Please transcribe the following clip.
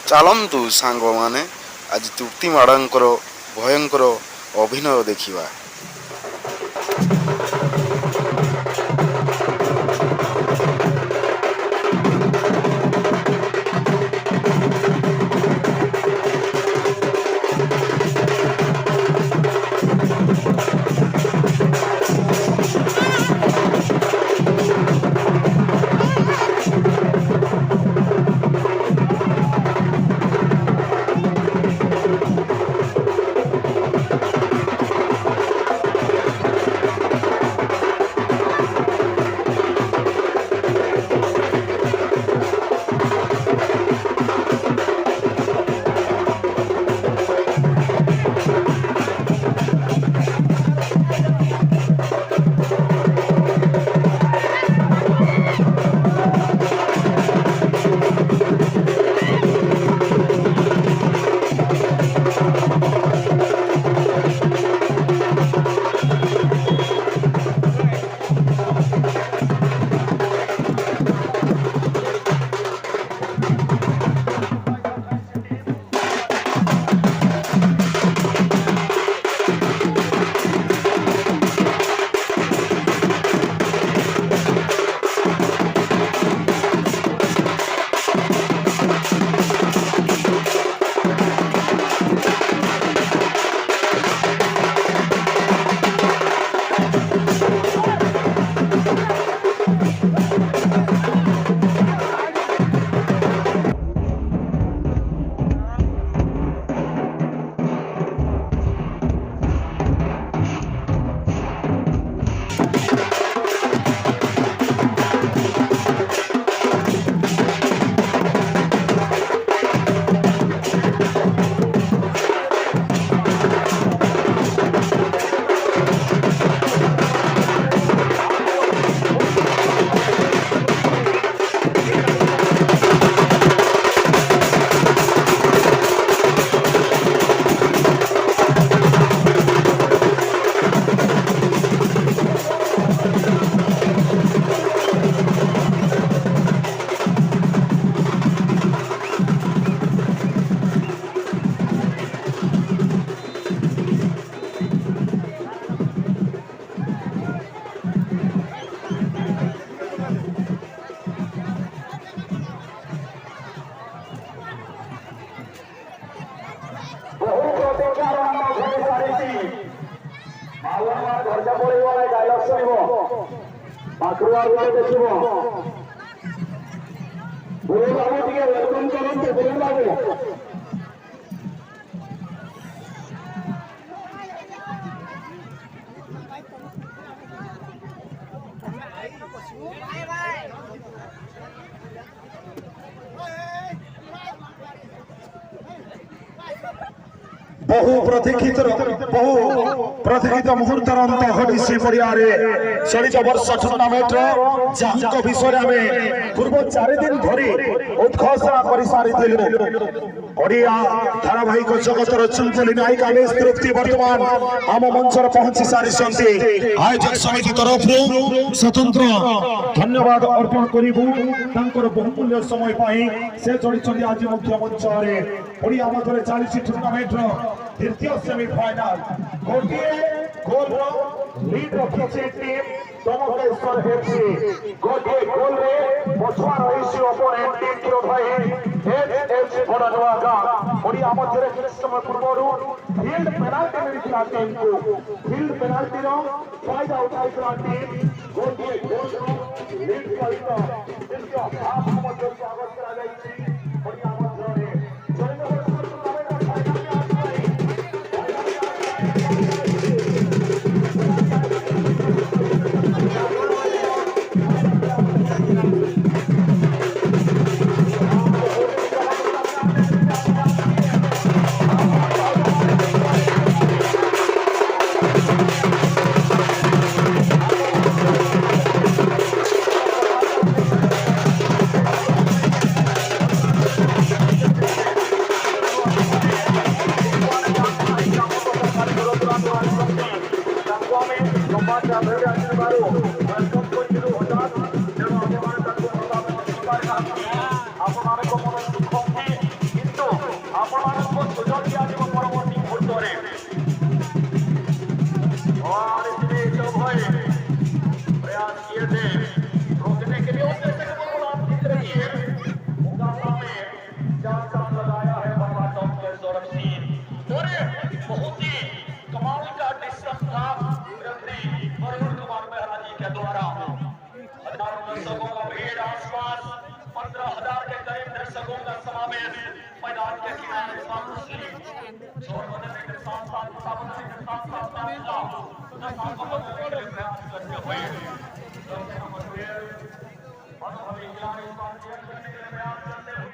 ଚାଲନ୍ତୁ ସାଙ୍ଗମାନେ ଆଜି ତୃପ୍ତି ମାଡ଼ଙ୍କର ଭୟଙ୍କର ଅଭିନୟ ଦେଖିବା। बहु प्रतीक्षित मुहूर्तर अंत घटी पड़ियारे चलित वर्ष टूर्णामेंट जहाँ विषय आम पूर्व 4 दिन धरी उद्घोषणा कर सारी ओडिया धारावाहिक जगतर चुंबली नायिका मिस तृप्ति वर्तमान आम मंच पहुंची सारी आयोजक समिति तरफ स्वतंत्र धन्यवाद अर्पण करूँ बहुमूल्य समय से चढ़ी आज मुख्य मंच ओडिया मध्य चली टूर्णामेंट तृतीय सेमिफाइनाल गोटे गोल लीड रखी टीम तमकेश्वर एफसी गोटे गोल रे पछुआ रही ओपोनेंट टीम के भाई एफसी बड़नुआ गाँ ओडिया मध्य किसी समय पूर्व फील्ड पेनाल्टी मिलता टीम को फील्ड पेनाल्टी फायदा उठाई टीम गोटे गोल लीड सहित हाफ मध्य स्वागत ओडिया मध्य के आसपास 15,000 के करीब दर्शकों का समावेश मैदान के किनारे जोर बदलने के साथ साथ दिशा बदलने के साथ साथ दिशा को बदलने के प्रयास करते हुए अनुभवी खिलाड़ी इस बार करने के लिए